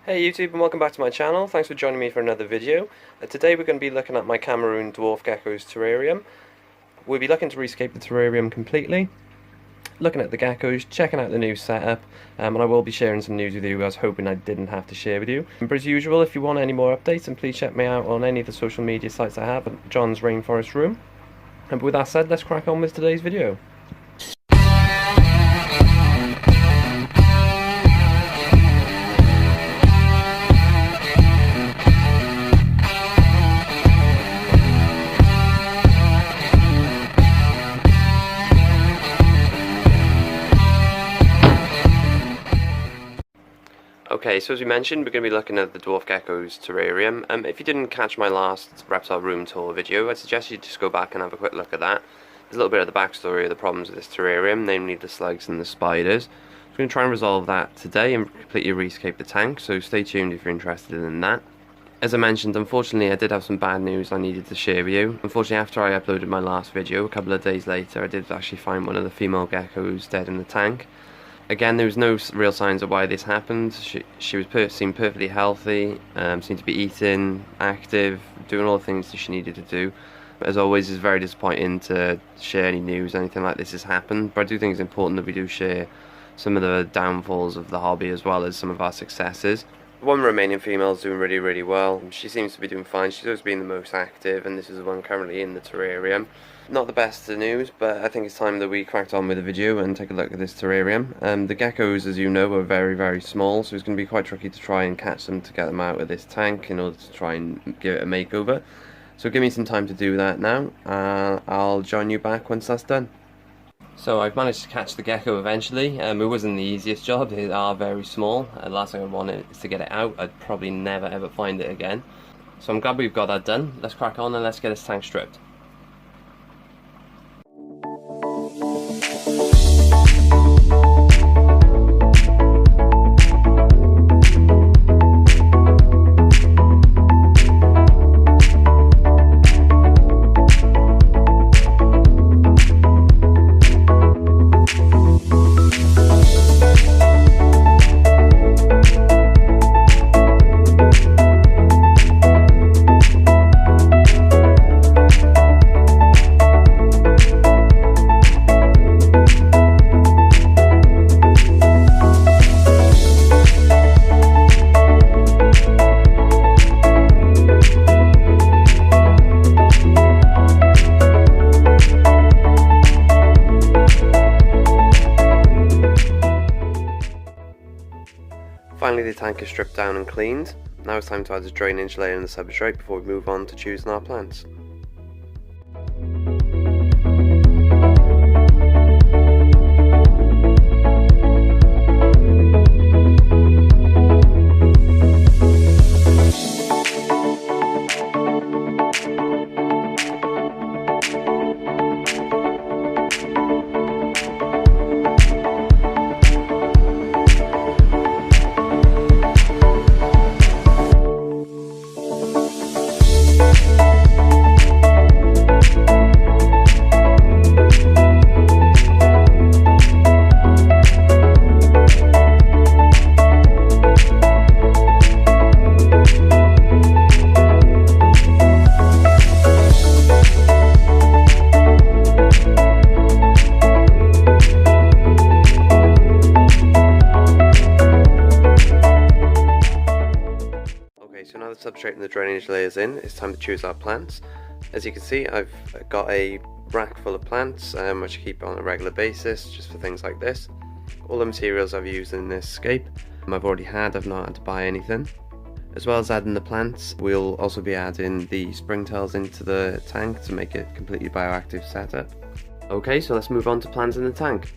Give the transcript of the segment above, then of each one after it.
Hey YouTube, and welcome back to my channel. Thanks for joining me for another video. Today we're going to be looking at my Cameroon dwarf gecko's terrarium. We'll be looking to rescape the terrarium completely, looking at the geckos, checking out the new setup, and I will be sharing some news with you I was hoping I didn't have to share with you. But as usual, if you want any more updates, then please check me out on any of the social media sites I have at John's Rainforest Room. And with that said, let's crack on with today's video. Okay, so as we mentioned, we're going to be looking at the dwarf gecko's terrarium. If you didn't catch my last reptile room tour video, I suggest you just go back and have a quick look at that. There's a little bit of the backstory of the problems with this terrarium, namely the slugs and the spiders. We're going to try and resolve that today and completely rescape the tank, so stay tuned if you're interested in that. As I mentioned, unfortunately I did have some bad news I needed to share with you. Unfortunately, after I uploaded my last video, a couple of days later, I did actually find one of the female geckos dead in the tank. Again, there was no real signs of why this happened. She seemed perfectly healthy, seemed to be eating, active, doing all the things that she needed to do. But as always, it's very disappointing to share any news, anything like this has happened. But I do think it's important that we do share some of the downfalls of the hobby as well as some of our successes. One remaining female is doing really well. She seems to be doing fine. She's always been the most active, and this is the one currently in the terrarium. Not the best of news, but I think it's time that we cracked on with the video and take a look at this terrarium. The geckos, as you know, are very small, so it's going to be quite tricky to try and catch them to get them out of this tank in order to try and give it a makeover. So give me some time to do that now. I'll join you back once that's done. So I've managed to catch the gecko eventually. It wasn't the easiest job. They are very small. The last thing I wanted is to get it out. I'd probably never ever find it again. So I'm glad we've got that done. Let's crack on and let's get this tank stripped. Finally, the tank is stripped down and cleaned. Now it's time to add the drainage layer and the substrate before we move on to choosing our plants. So now the substrate and the drainage layers in, it's time to choose our plants. As you can see, I've got a rack full of plants which I keep on a regular basis just for things like this. All the materials I've used in this scape I've already had, I've not had to buy anything. As well as adding the plants, we'll also be adding the springtails into the tank to make it a completely bioactive setup. Okay, so let's move on to plants in the tank.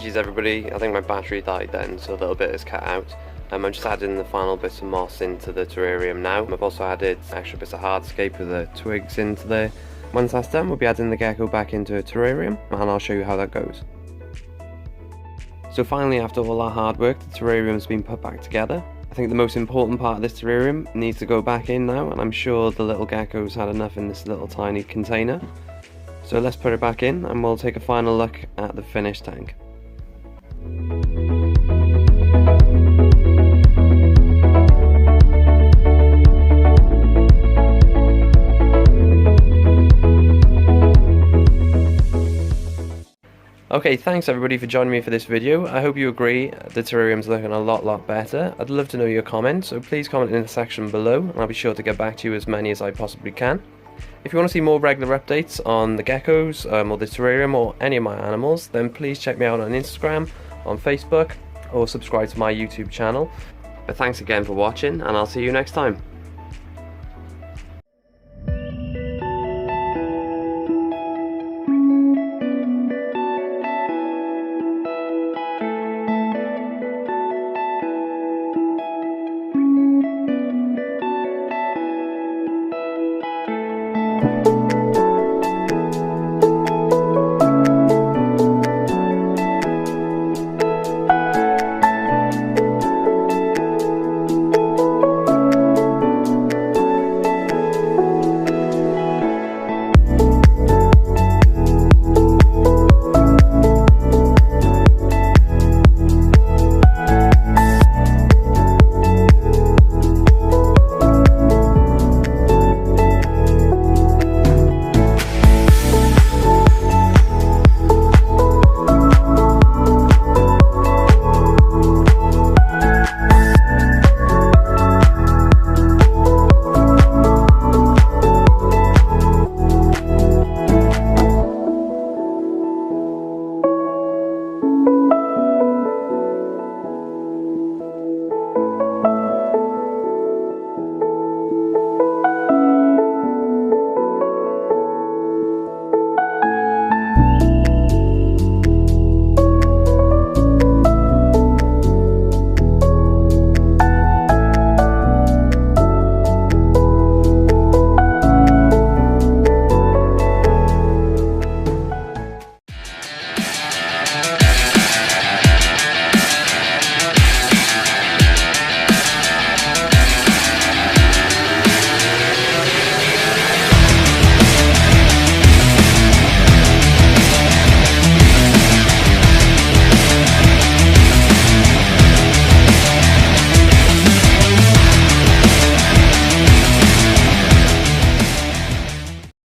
apologies everybody, I think my battery died then, so a little bit is cut out. I'm just adding the final bits of moss into the terrarium now. I've also added extra bits of hardscape with the twigs into there. Once that's done, we'll be adding the gecko back into a terrarium, and I'll show you how that goes. So finally, after all our hard work, the terrarium's been put back together. I think the most important part of this terrarium needs to go back in now, and I'm sure the little geckos had enough in this little tiny container. So let's put it back in and we'll take a final look at the finished tank. Okay, thanks everybody for joining me for this video. I hope you agree the terrarium's looking a lot better. I'd love to know your comments, so please comment in the section below and I'll be sure to get back to you as many as I possibly can. If you want to see more regular updates on the geckos, or the terrarium, or any of my animals, then please check me out on Instagram, on Facebook, or subscribe to my YouTube channel. But thanks again for watching, and I'll see you next time.